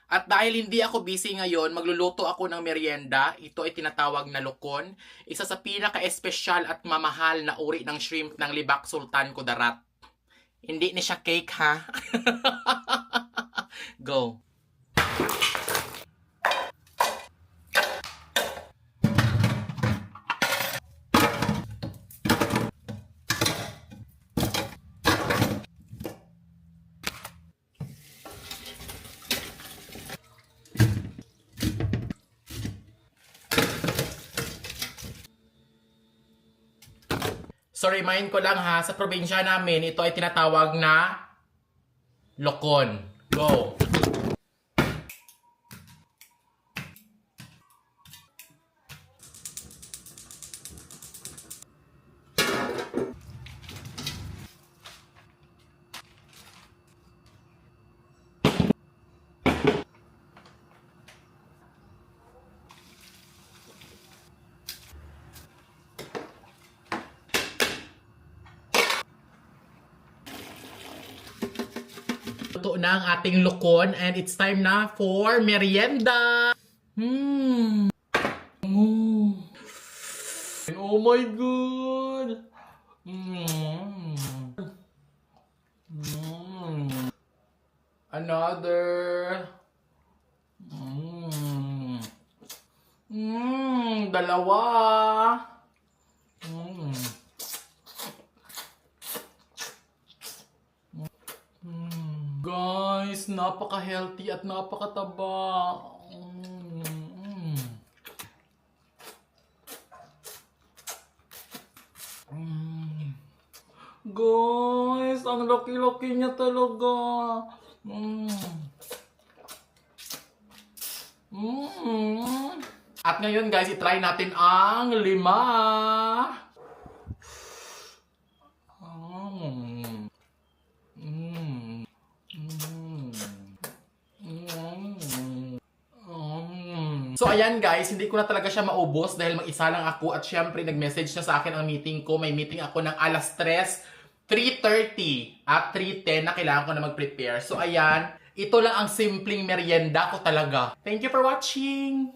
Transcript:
At dahil hindi ako busy ngayon, magluluto ako ng merienda. Ito ay tinatawag na lukon. Isa sa pinaka-espesyal at mamahal na uri ng shrimp ng Libak Sultan Kudarat. Hindi ni siya cake ha. Go. So remind ko lang ha, sa probinsya namin, ito ay tinatawag na lokon. Go! Luto na ang ating lukon and it's time na for merienda. Mm. Oh my god. Mm. Mm. Another. Mm. Dalawa. Mm. Guys, napaka-healthy at napakataba. Guys, ang laki-laki niya talaga. At ngayon guys, itry natin ang 5. So ayan guys, hindi ko na talaga siya maubos dahil mag-isa lang ako at syempre nag-message na sa akin ang meeting ko. May meeting ako ng alas 3, 3:30 at 3:10 na kailangan ko na mag-prepare. So ayan, ito lang ang simpleng merienda ko talaga. Thank you for watching!